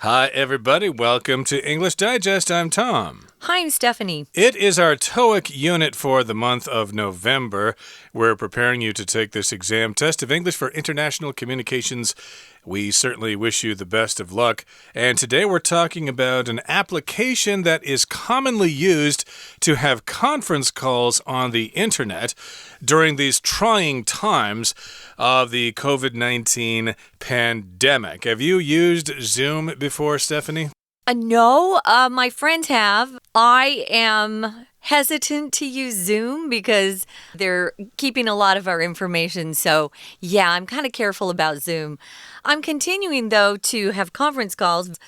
Hi, everybody. Welcome to English Digest. I'm Tom. Hi, I'm Stephanie. It is our TOEIC unit for the month of November. We're preparing you to take this exam test of English for international communications. We certainly wish you the best of luck. And today we're talking about an application that is commonly used to have conference calls on the internet during these trying times of the COVID-19 pandemic. Have you used Zoom before, Stephanie? No, my friends have. I am hesitant to use Zoom because they're keeping a lot of our information. So, yeah, I'm kind of careful about Zoom. I'm continuing, though, to have conference calls,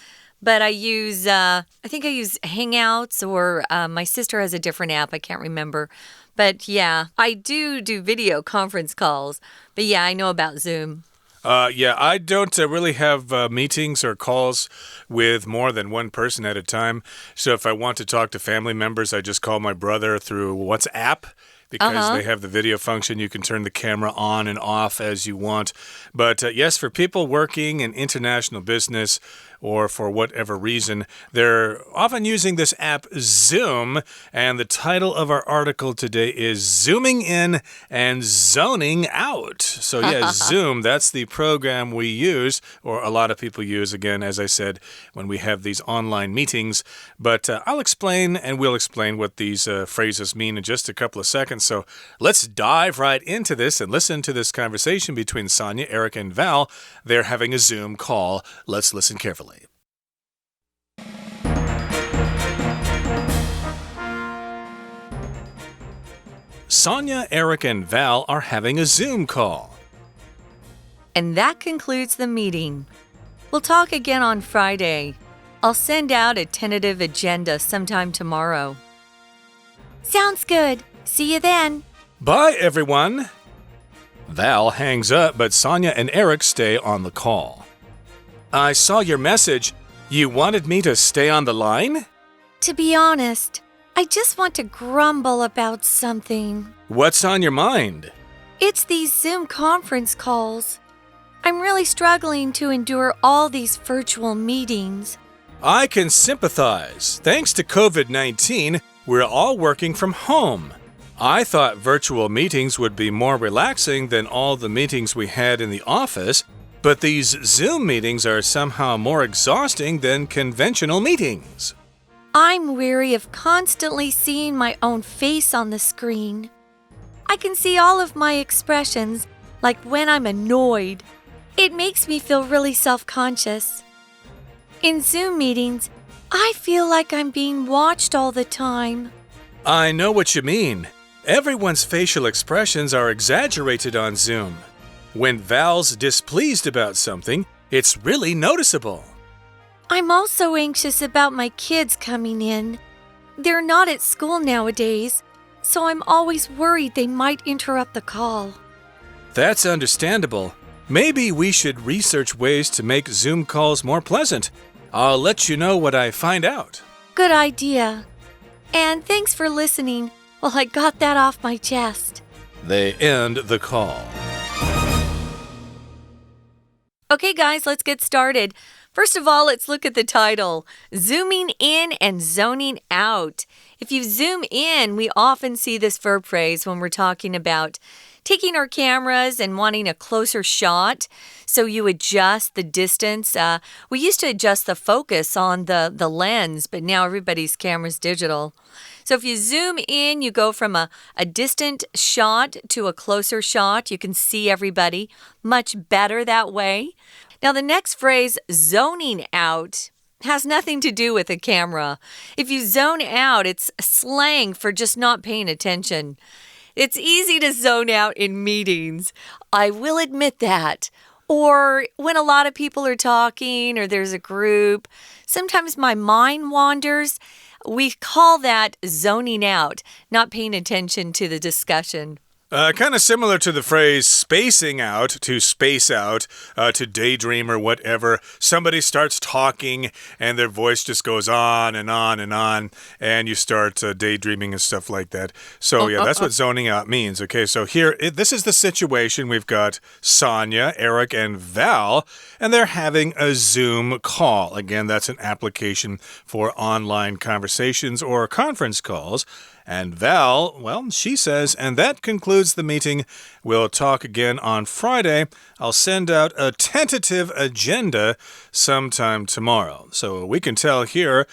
but I think I use Hangouts, or my sister has a different app. I can't remember. But, yeah, I do video conference calls. But, yeah, I know about Zoom. I don't really have meetings or calls with more than one person at a time. So if I want to talk to family members, I just call my brother through WhatsApp. Because they have the video function, you can turn the camera on and off as you want. But yes, for people working in international business or for whatever reason, they're often using this app Zoom. And the title of our article today is Zooming In and Zoning Out. So yeah, Zoom, that's the program we use, or a lot of people use, again, as I said, when we have these online meetings. But I'll explain, and we'll explain what these phrases mean in just a couple of seconds. So let's dive right into this and listen to this conversation between Sonia, Eric, and Val. They're having a Zoom call. Let's listen carefully. Sonia, Eric, and Val are having a Zoom call. And that concludes the meeting. We'll talk again on Friday. I'll send out a tentative agenda sometime tomorrow. Sounds good. See you then. Bye, everyone. Val hangs up, but Sonia and Eric stay on the call. I saw your message. You wanted me to stay on the line? To be honest, I just want to grumble about something. What's on your mind? It's these Zoom conference calls. I'm really struggling to endure all these virtual meetings. I can sympathize. Thanks to COVID-19, we're all working from home. I thought virtual meetings would be more relaxing than all the meetings we had in the office, but these Zoom meetings are somehow more exhausting than conventional meetings. I'm weary of constantly seeing my own face on the screen. I can see all of my expressions, like when I'm annoyed. It makes me feel really self-conscious. In Zoom meetings, I feel like I'm being watched all the time. I know what you mean. Everyone's facial expressions are exaggerated on Zoom. When Val's displeased about something, it's really noticeable. I'm also anxious about my kids coming in. They're not at school nowadays, so I'm always worried they might interrupt the call. That's understandable. Maybe we should research ways to make Zoom calls more pleasant. I'll let you know what I find out. Good idea. And thanks for listening. Well, I got that off my chest. They end the call. Okay, guys, let's get started. First of all, let's look at the title, Zooming In and Zoning Out. If you zoom in, we often see this verb phrase when we're talking about taking our cameras and wanting a closer shot. So you adjust the distance. We used to adjust the focus on the lens, but now everybody's camera's digital. So if you zoom in, you go from a distant shot to a closer shot. You can see everybody much better that way. Now, the next phrase, zoning out, has nothing to do with a camera. If you zone out, it's slang for just not paying attention. It's easy to zone out in meetings. I will admit that. Or when a lot of people are talking or there's a group, sometimes my mind wanders. We call that zoning out, not paying attention to the discussion. Kind of similar to the phrase spacing out, to space out, to daydream or whatever. Somebody starts talking and their voice just goes on and on and on, and you start daydreaming and stuff like that. So, yeah, that's what zoning out means. Okay, so here, this is the situation. We've got Sonia, Eric, and Val, and they're having a Zoom call. Again, that's an application for online conversations or conference calls. And Val, well, she says, and that concludes the meeting. We'll talk again on Friday. I'll send out a tentative agenda sometime tomorrow. So we can tell here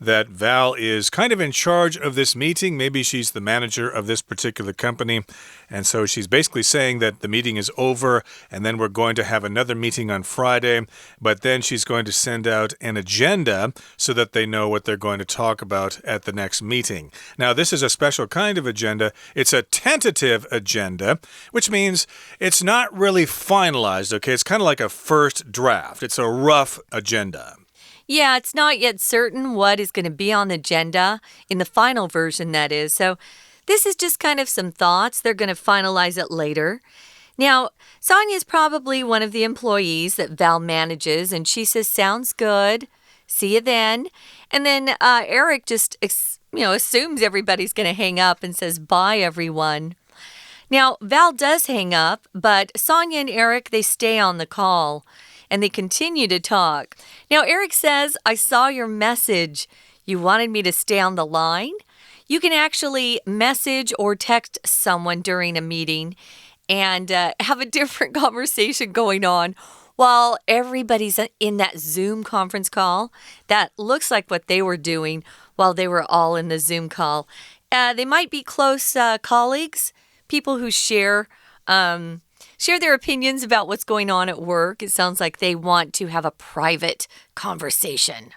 that Val is kind of in charge of this meeting. Maybe she's the manager of this particular company. And so she's basically saying that the meeting is over and then we're going to have another meeting on Friday. But then she's going to send out an agenda so that they know what they're going to talk about at the next meeting. Now, this is a special kind of agenda. It's a tentative agenda, which means it's not really finalized, okay? It's kind of like a first draft. It's a rough agenda. Yeah, it's not yet certain what is going to be on the agenda in the final version, that is. So this is just kind of some thoughts. They're going to finalize it later. Now, Sonia is probably one of the employees that Val manages, and she says, sounds good. See you then. And then Eric just assumes everybody's going to hang up and says, bye, everyone. Now, Val does hang up, but Sonia and Eric, they stay on the call. And they continue to talk. Now, Eric says, I saw your message. You wanted me to stay on the line? You can actually message or text someone during a meeting and have a different conversation going on while everybody's in that Zoom conference call. That looks like what they were doing while they were all in the Zoom call. They might be close colleagues, people who share their opinions about what's going on at work. It sounds like they want to have a private conversation.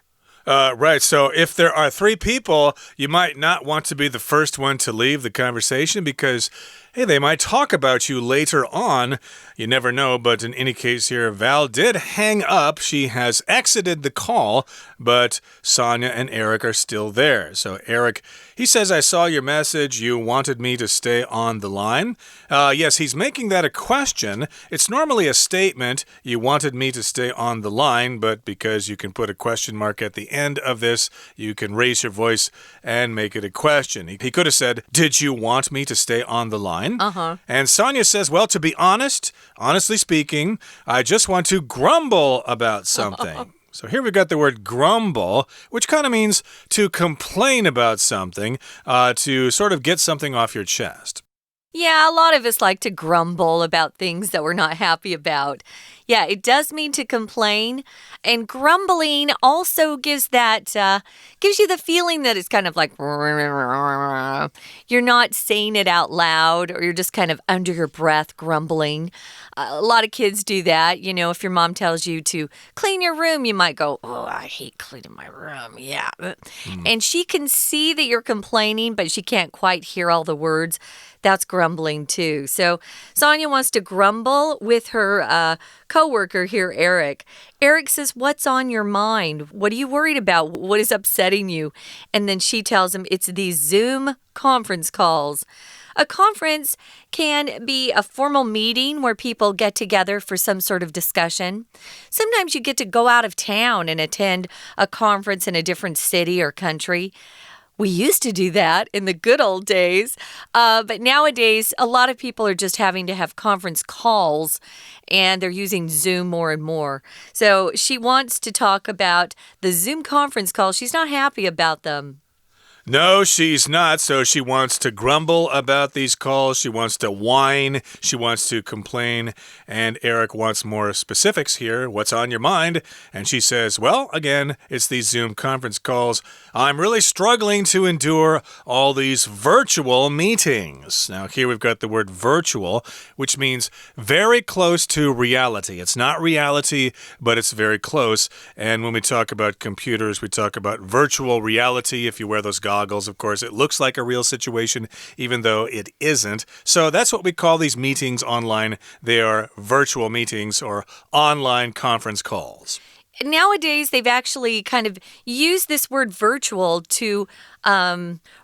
Right, so if there are 3 people, you might not want to be the first one to leave the conversation because, hey, they might talk about you later on. You never know, but in any case here, Val did hang up. She has exited the call, but Sonia and Eric are still there. So Eric, he says, I saw your message. You wanted me to stay on the line. Yes, he's making that a question. It's normally a statement. You wanted me to stay on the line, but because you can put a question mark at the end of this, you can raise your voice and make it a question. He could have said, did you want me to stay on the line? And Sonia says, well, to be honestly speaking, I just want to grumble about something. So here we've got the word grumble, which kind of means to complain about something, to sort of get something off your chest. Yeah, a lot of us like to grumble about things that we're not happy about. Yeah, it does mean to complain. And grumbling also gives you the feeling that it's kind of like you're not saying it out loud, or you're just kind of under your breath grumbling. A lot of kids do that. You know, if your mom tells you to clean your room, you might go, oh, I hate cleaning my room. Yeah. And she can see that you're complaining, but she can't quite hear all the words. That's grumbling too. So Sonia wants to grumble with her coworker here, Eric. Eric says, what's on your mind? What are you worried about? What is upsetting you? And then she tells him it's these Zoom conference calls. A conference can be a formal meeting where people get together for some sort of discussion. Sometimes you get to go out of town and attend a conference in a different city or country. We used to do that in the good old days, but nowadays, a lot of people are just having to have conference calls, and they're using Zoom more and more. So she wants to talk about the Zoom conference calls. She's not happy about them. No, she's not. So she wants to grumble about these calls. She wants to whine. She wants to complain. And Eric wants more specifics here. What's on your mind? And she says, well, again, it's these Zoom conference calls. I'm really struggling to endure all these virtual meetings. Now, here we've got the word virtual, which means very close to reality. It's not reality, but it's very close. And when we talk about computers, we talk about virtual reality. If you wear those goggles, of course, it looks like a real situation, even though it isn't. So that's what we call these meetings online. They are virtual meetings or online conference calls. Nowadays, they've actually kind of used this word virtual to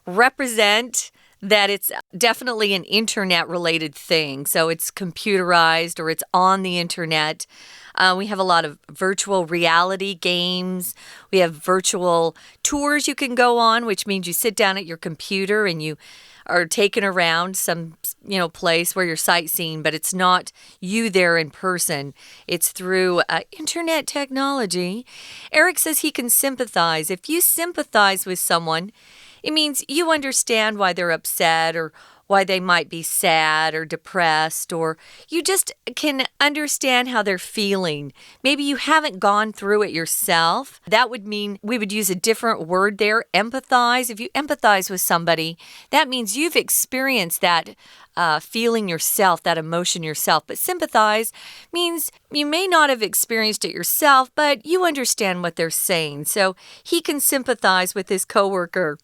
represent that it's definitely an internet-related thing. So it's computerized or it's on the internet. We have a lot of virtual reality games. We have virtual tours you can go on, which means you sit down at your computer and you are taken around some, place where you're sightseeing, but it's not you there in person. It's through internet technology. Eric says he can sympathize. If you sympathize with someone, it means you understand why they're upset or why they might be sad or depressed, or you just can understand how they're feeling. Maybe you haven't gone through it yourself. That would mean we would use a different word there, empathize. If you empathize with somebody, that means you've experienced that feeling yourself, that emotion yourself. But sympathize means you may not have experienced it yourself, but you understand what they're saying. So he can sympathize with his coworker.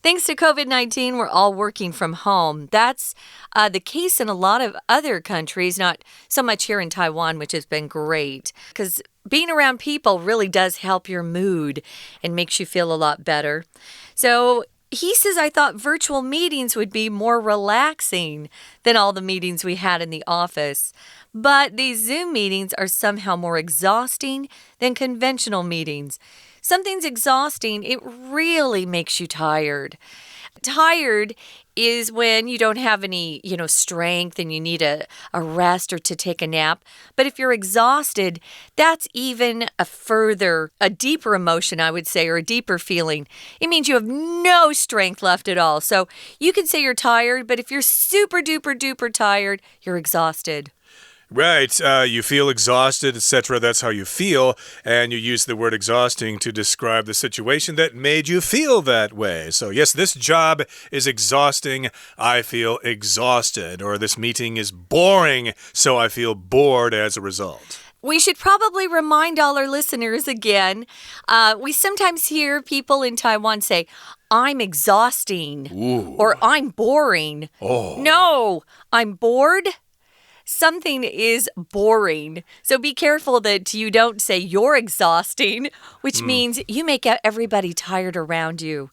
Thanks to COVID-19, we're all working from home. That's the case in a lot of other countries, not so much here in Taiwan, which has been great. Because being around people really does help your mood and makes you feel a lot better. So he says, I thought virtual meetings would be more relaxing than all the meetings we had in the office. But these Zoom meetings are somehow more exhausting than conventional meetings. Something's exhausting, it really makes you tired. Tired is when you don't have any, strength and you need a rest or to take a nap. But if you're exhausted, that's even a deeper emotion, I would say, or a deeper feeling. It means you have no strength left at all. So you can say you're tired, but if you're super duper duper tired, you're exhausted. Right. You feel exhausted, etc. That's how you feel. And you use the word exhausting to describe the situation that made you feel that way. So, yes, this job is exhausting. I feel exhausted. Or this meeting is boring, so I feel bored as a result. We should probably remind all our listeners again. We sometimes hear people in Taiwan say, I'm exhausting. Ooh. Or I'm boring. Oh. No, I'm bored. Something is boring. So be careful that you don't say you're exhausting, which means you make everybody tired around you.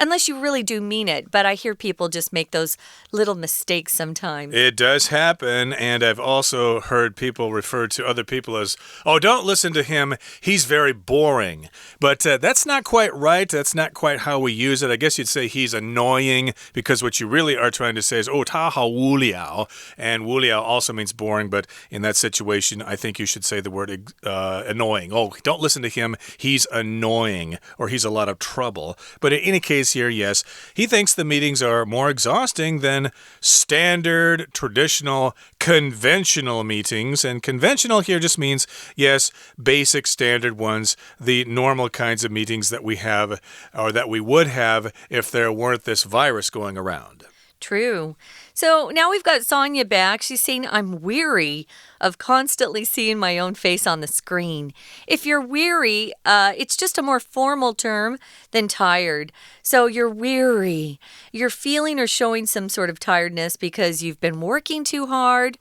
Unless you really do mean it, but I hear people just make those little mistakes sometimes. It does happen, and I've also heard people refer to other people as, oh, don't listen to him, he's very boring. But that's not quite right. That's not quite how we use it. I guess you'd say he's annoying, because what you really are trying to say is, oh, 他好无聊. And 无聊 also means boring, but in that situation, I think you should say the word annoying. Oh, don't listen to him, he's annoying, or he's a lot of trouble. But in any case, here, yes, he thinks the meetings are more exhausting than standard, traditional, conventional meetings. And conventional here just means, yes, basic standard ones, the normal kinds of meetings that we have or that we would have if there weren't this virus going around. True. So now we've got Sonia back. She's saying, I'm weary of constantly seeing my own face on the screen. If you're weary, it's just a more formal term than tired. So you're weary. You're feeling or showing some sort of tiredness because you've been working too hard.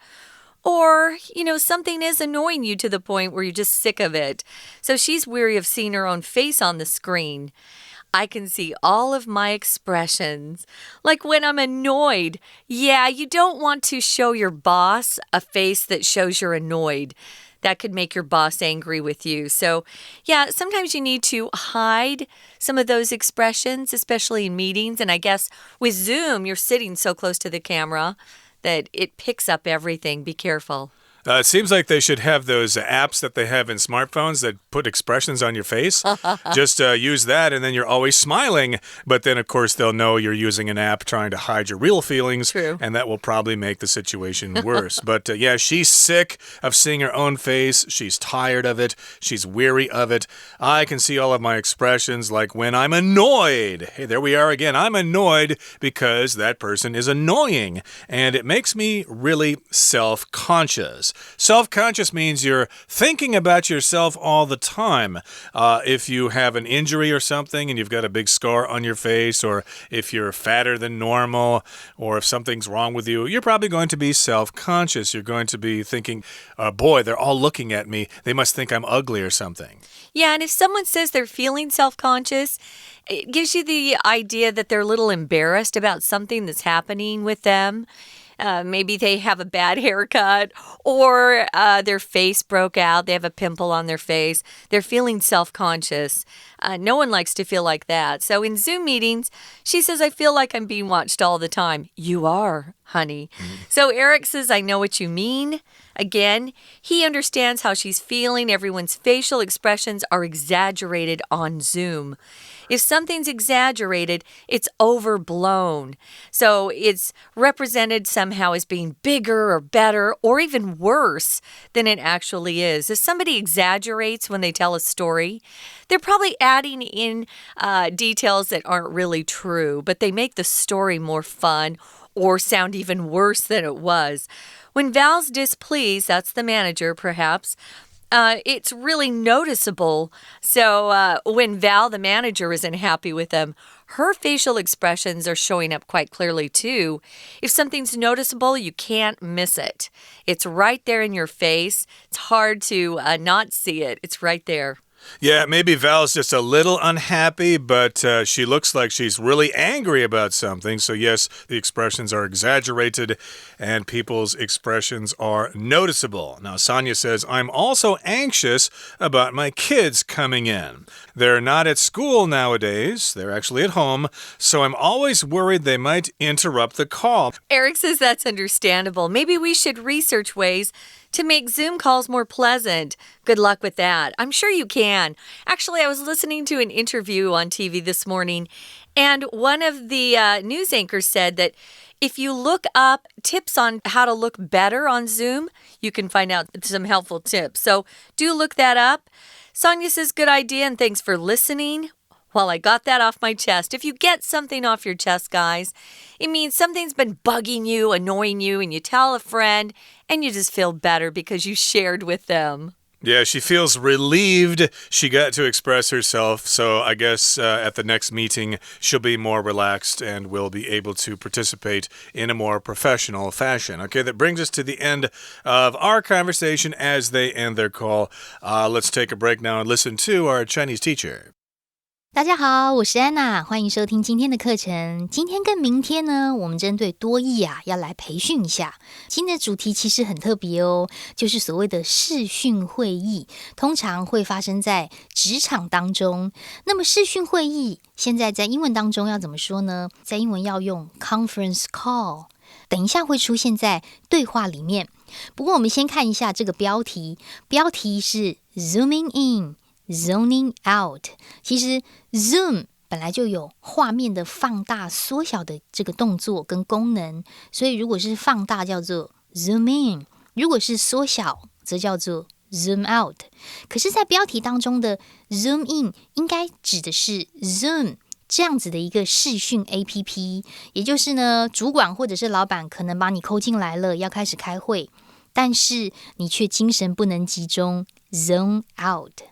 Or, something is annoying you to the point where you're just sick of it. So she's weary of seeing her own face on the screen. I can see all of my expressions. Like when I'm annoyed. Yeah, you don't want to show your boss a face that shows you're annoyed. That could make your boss angry with you. So, yeah, sometimes you need to hide some of those expressions, especially in meetings. And I guess with Zoom, you're sitting so close to the camera that it picks up everything. Be careful. It seems like they should have those apps that they have in smartphones that put expressions on your face. Just use that and then you're always smiling. But then, of course, they'll know you're using an app trying to hide your real feelings. True. And that will probably make the situation worse. But yeah, she's sick of seeing her own face. She's tired of it. She's weary of it. I can see all of my expressions like when I'm annoyed. Hey, there we are again. I'm annoyed because that person is annoying. And it makes me really self-conscious. Self-conscious means you're thinking about yourself all the time. If you have an injury or something and you've got a big scar on your face, or if you're fatter than normal, or if something's wrong with you, you're probably going to be self-conscious. You're going to be thinking, boy, they're all looking at me. They must think I'm ugly or something. Yeah, and if someone says they're feeling self-conscious, It gives you the idea that they're a little embarrassed about something that's happening with them. Maybe they have a bad haircut or their face broke out. They have a pimple on their face. They're feeling self-conscious. No one likes to feel like that. So in Zoom meetings, she says, I feel like I'm being watched all the time. You are, honey. So Eric says, I know what you mean. Again, he understands how she's feeling. Everyone's facial expressions are exaggerated on Zoom. If something's exaggerated, it's overblown. So it's represented somehow as being bigger or better or even worse than it actually is. If somebody exaggerates when they tell a story, they're probably adding in details that aren't really true, but they make the story more fun or sound even worse than it was. When Val's displeased, that's the manager perhaps, it's really noticeable. So when Val, the manager, isn't happy with them, her facial expressions are showing up quite clearly too. If something's noticeable, you can't miss it. It's right there in your face. It's hard to not see it. It's right there. Yeah, maybe Val's just a little unhappy, but she looks like she's really angry about something. So yes, the expressions are exaggerated and people's expressions are noticeable. Now, Sonia says, I'm also anxious about my kids coming in. They're not at school nowadays. They're actually at home. So I'm always worried they might interrupt the call. Eric says that's understandable. Maybe we should research ways to make Zoom calls more pleasant. Good luck with that. I'm sure you can. Actually, I was listening to an interview on TV this morning, and one of the news anchors said that if you look up tips on how to look better on Zoom, you can find out some helpful tips. So do look that up. Sonia says, good idea, and thanks for listening. Well, I got that off my chest. If you get something off your chest, guys, it means something's been bugging you, annoying you, and you tell a friend, and you just feel better because you shared with them. Yeah, she feels relieved she got to express herself. So I guess at the next meeting, she'll be more relaxed and will be able to participate in a more professional fashion. Okay, that brings us to the end of our conversation as they end their call. Let's take a break now and listen to our Chinese teacher. 大家好，我是安娜，欢迎收听今天的课程。今天跟明天呢，我们针对多益要来培训一下。今天的主题其实很特别哦，就是所谓的视讯会议，通常会发生在职场当中。那么视讯会议现在在英文当中要怎么说呢？在英文要用 conference call， 等一下会出现在对话里面。不过我们先看一下这个标题，标题是 Zooming in。Zoning out， 其实 Zoom 本来就有画面的放大缩小的这个动作跟功能，所以如果是放大叫做 Zoom in， 如果是缩小则叫做 Zoom out。 可是在标题当中的 Zoom in 应该指的是 Zoom 这样子的一个视讯 APP， 也就是呢主管或者是老板可能把你扣进来了要开始开会，但是你却精神不能集中 Zone out。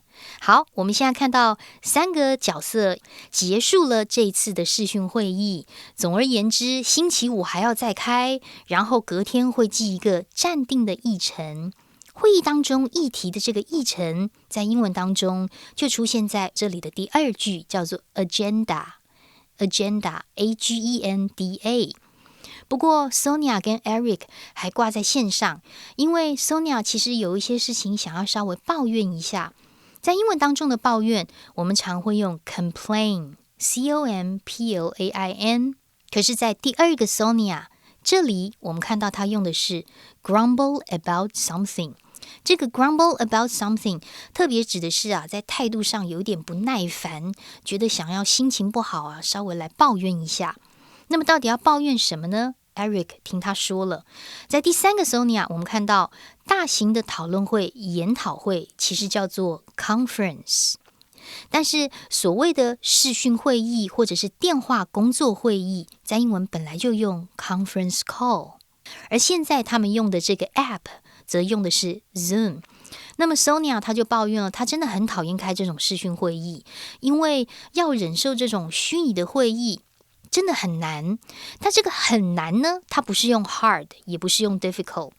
好，我们现在看到3个角色结束了这一次的视讯会议。总而言之，星期五还要再开，然后隔天会记一个暂定的议程。会议当中议题的这个议程，在英文当中就出现在这里的第2句，叫做 agenda，agenda A-G-E-N-D-A。不过 Sonia 跟 Eric 还挂在线上，因为 Sonia 其实有一些事情想要稍微抱怨一下。在英文当中的抱怨，我们常会用 complain， C-O-M-P-L-A-I-N。 可是在第2个 Sonia 这里，我们看到他用的是 grumble about something。 这个 grumble about something 特别指的是在态度上有一点不耐烦，觉得想要心情不好稍微来抱怨一下。那么到底要抱怨什么呢？ Eric 听他说了，在第3个 Sonia 我们看到大型的讨论会、研讨会其实叫做 conference， 但是所谓的视讯会议或者是电话工作会议，在英文本来就用 conference call， 而现在他们用的这个 app 则用的是 Zoom。 那么 Sonia 她就抱怨了，她真的很讨厌开这种视讯会议，因为要忍受这种虚拟的会议真的很难。但这个很难呢，它不是用 hard， 也不是用 difficult。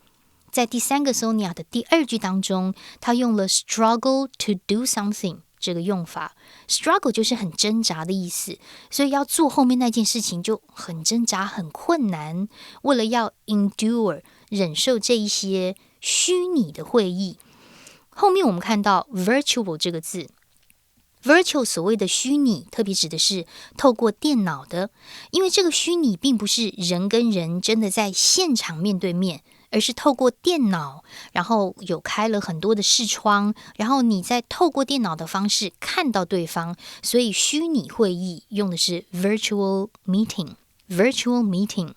在第3个 Sonia 的第2句当中，它用了 struggle to do something，这个用法。struggle 就是很挣扎的意思，所以要做后面那件事情就很挣扎很困难，为了要 endure 忍受这一些虚拟的会议。后面我们看到 virtual 这个字，Virtual 所谓的虚拟，特别指的是透过电脑的，因为这个虚拟并不是人跟人真的在现场面对面，而是透过电脑，然后有开了很多的视窗，然后你再透过电脑的方式看到对方，所以虚拟会议用的是 virtual meeting。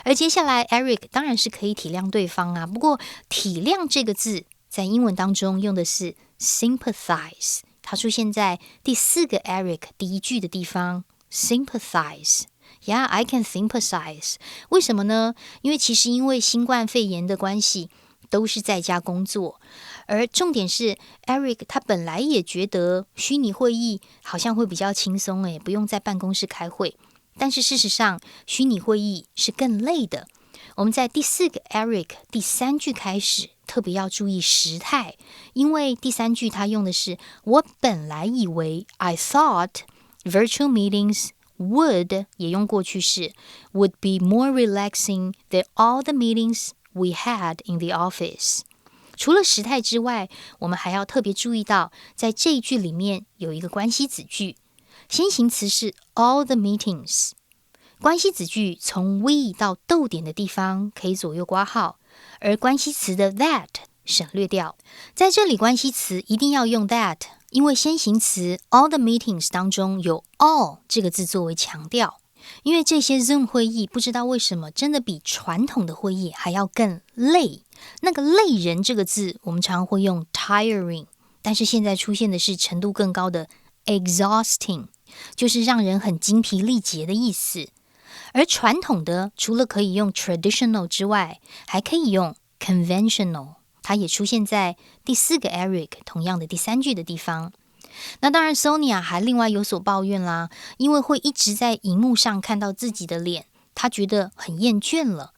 而接下来 Eric 当然是可以体谅对方啊，不过体谅这个字在英文当中用的是 sympathize，它出现在第4个 Eric 第一句的地方 sympathize。Yeah, I can sympathize. 为什么呢？因为新冠肺炎的关系，都是在家工作。而重点是 Eric 他本来也觉得虚拟会议好像会比较轻松，不用在办公室开会。但是事实上，虚拟会议是更累的。我们在第4个 Eric 第3句开始，特别要注意时态，因为第3句它用的是我本来以为 I thought virtual meetings would 也用过去式 would be more relaxing than all the meetings we had in the office。 除了时态之外，我们还要特别注意到在这一句里面有一个关系子句，先行词是 all the meetings，关系子句从 we 到逗点的地方可以左右括号，而关系词的 that 省略掉。在这里关系词一定要用 that， 因为先行词 all the meetings 当中有 all 这个字作为强调。因为这些 Zoom 会议不知道为什么真的比传统的会议还要更累。那个累人这个字我们常会用 tiring， 但是现在出现的是程度更高的 exhausting， 就是让人很精疲力竭的意思。而传统的除了可以用 traditional 之外，还可以用 conventional， 它也出现在第4个 Eric 同样的第3句的地方。那当然 Sonia 还另外有所抱怨啦，因为会一直在荧幕上看到自己的脸，她觉得很厌倦了，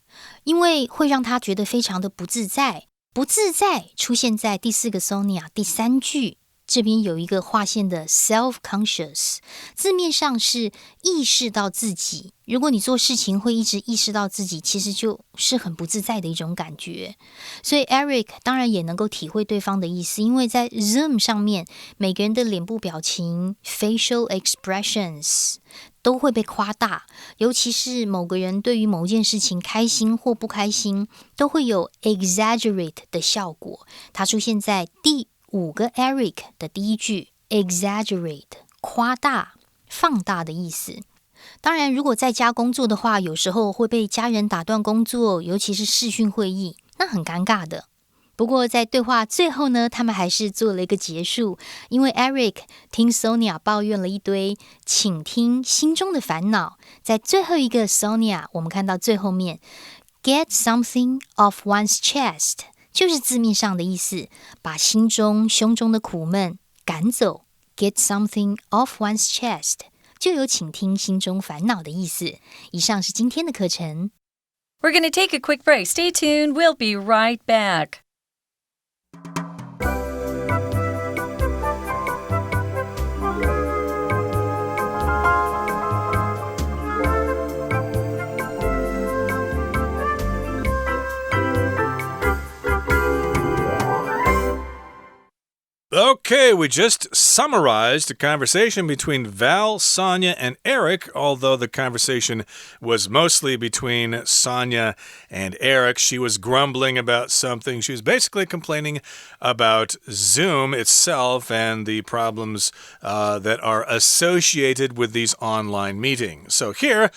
因为会让她觉得非常的不自在。不自在出现在第4个 Sonia 第3句，这边有一个划线的 self-conscious， 字面上是意识到自己。如果你做事情会一直意识到自己，其实就是很不自在的一种感觉。所以 Eric 当然也能够体会对方的意思，因为在 Zoom 上面，每个人的脸部表情 facial expressions 都会被夸大，尤其是某个人对于某件事情开心或不开心，都会有 exaggerate 的效果。它出现在第5个 Eric 的第1句 exaggerate 夸大放大的意思。当然如果在家工作的话，有时候会被家人打断工作，尤其是视讯会议，那很尴尬的。不过在对话最后呢，他们还是做了一个结束，因为 Eric 听 Sonia 抱怨了一堆，请听心中的烦恼。在最后一个 Sonia 我们看到最后面 get something off one's chest，就是字面上的意思，把心中胸中的苦闷赶走 get something off one's chest， 就有倾听心中烦恼的意思。以上是今天的课程。 We're going to take a quick break. Stay tuned. We'll be right back. Okay, we just summarized a conversation between Val, Sonia, and Eric, although the conversation was mostly between Sonia and Eric. She was grumbling about something. She was basically complaining about Zoom itself and the problems that are associated with these online meetings. So here,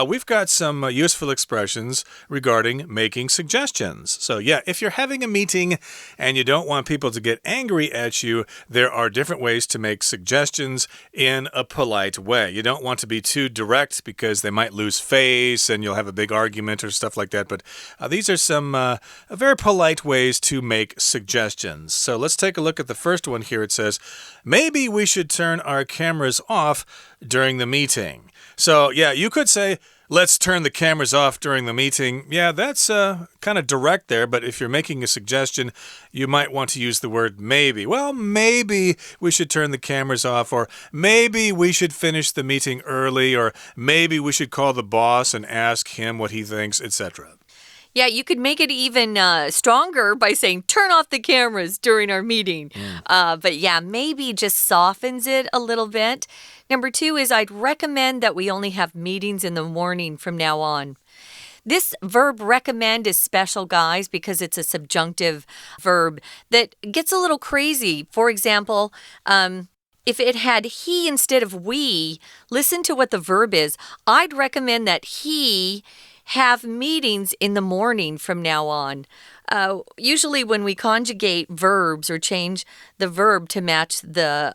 we've got some useful expressions regarding making suggestions. So yeah, if you're having a meeting and you don't want people to get angry at you, there are different ways to make suggestions in a polite way. You don't want to be too direct because they might lose face and you'll have a big argument or stuff like that. But these are some very polite ways to make suggestions. So let's take a look at the first one here. It says, maybe we should turn our cameras off during the meeting. So yeah, you could say, let's turn the cameras off during the meeting. Yeah, that's kind of direct there, but if you're making a suggestion, you might want to use the word maybe. Well, maybe we should turn the cameras off, or maybe we should finish the meeting early, or maybe we should call the boss and ask him what he thinks, etc. Yeah, you could make it even stronger by saying, turn off the cameras during our meeting. But yeah, maybe just softens it a little bit. Number 2 is I'd recommend that we only have meetings in the morning from now on. This verb recommend is special, guys, because it's a subjunctive verb that gets a little crazy. For example, if it had he instead of we, listen to what the verb is. I'd recommend that he have meetings in the morning from now on. Usually when we conjugate verbs or change the verb to match the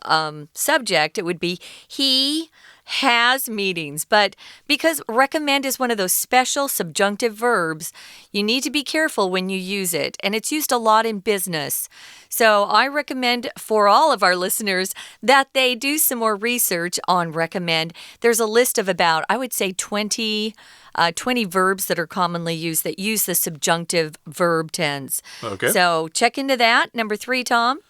subject, it would be he has meetings. But because recommend is one of those special subjunctive verbs, you need to be careful when you use it. And it's used a lot in business. So I recommend for all of our listeners that they do some more research on recommend. There's a list of about, I would say, 20 verbs that are commonly used that use the subjunctive verb tense. Okay. So check into that. Number 3, Tom.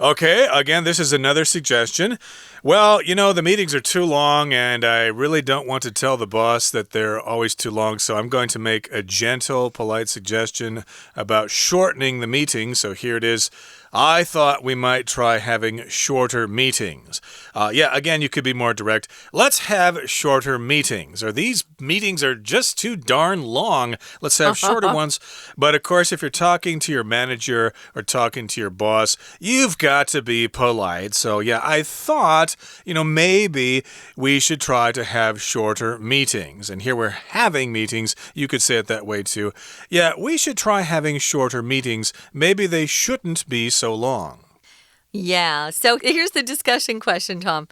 Okay, again, this is another suggestion. Well, the meetings are too long, and I really don't want to tell the boss that they're always too long, so I'm going to make a gentle, polite suggestion about shortening the meeting. So here it is. I thought we might try having shorter meetings. Again, you could be more direct. Let's have shorter meetings. Or these meetings are just too darn long. Let's have shorter ones. But of course, if you're talking to your manager or talking to your boss, you've got to be polite. So yeah, I thought, maybe we should try to have shorter meetings. And here we're having meetings. You could say it that way too. Yeah, we should try having shorter meetings. Maybe they shouldn't be so long. Yeah, so here's the discussion question, Tom.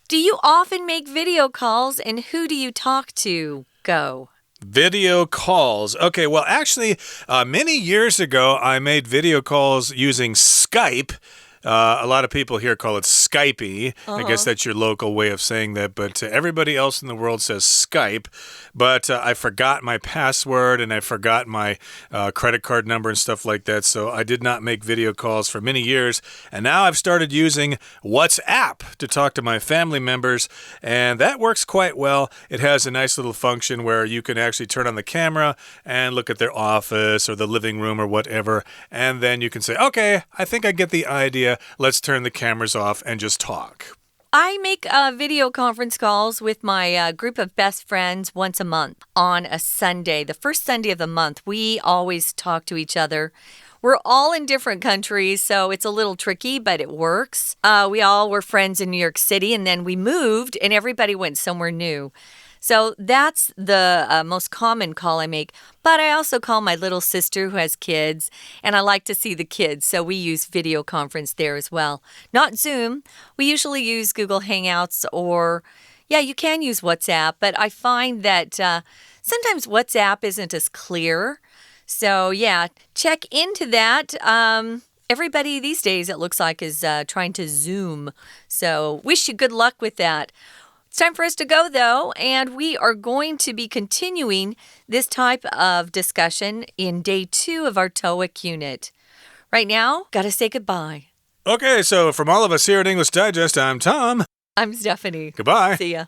Do you often make video calls, and who do you talk to? Go. Video calls. Okay, well, actually, many years ago, I made video calls using Skype. A lot of people here call it Skypey. I guess that's your local way of saying that, but everybody else in the world says Skype. But I forgot my password and I forgot my credit card number and stuff like that, so I did not make video calls for many years. And now I've started using WhatsApp to talk to my family members, and that works quite well. It has a nice little function where you can actually turn on the camera and look at their office or the living room or whatever, and then you can say, okay, I think I get the idea. Let's turn the cameras off and just talk. I make video conference calls with my group of best friends once a month on a Sunday. The first Sunday of the month, we always talk to each other. We're all in different countries, so it's a little tricky, but it works. We all were friends in New York City, and then we moved, and everybody went somewhere new. So that's the most common call I make. But I also call my little sister who has kids, and I like to see the kids, so we use video conference there as well. Not Zoom. We usually use Google Hangouts or, yeah, you can use WhatsApp, but I find that sometimes WhatsApp isn't as clear. So, yeah, check into that. Everybody these days, it looks like, is trying to Zoom. So wish you good luck with that. It's time for us to go, though, and we are going to be continuing this type of discussion in day 2 of our TOEIC unit. Right now, gotta say goodbye. Okay, so from all of us here at English Digest, I'm Tom. I'm Stephanie. Goodbye. See ya.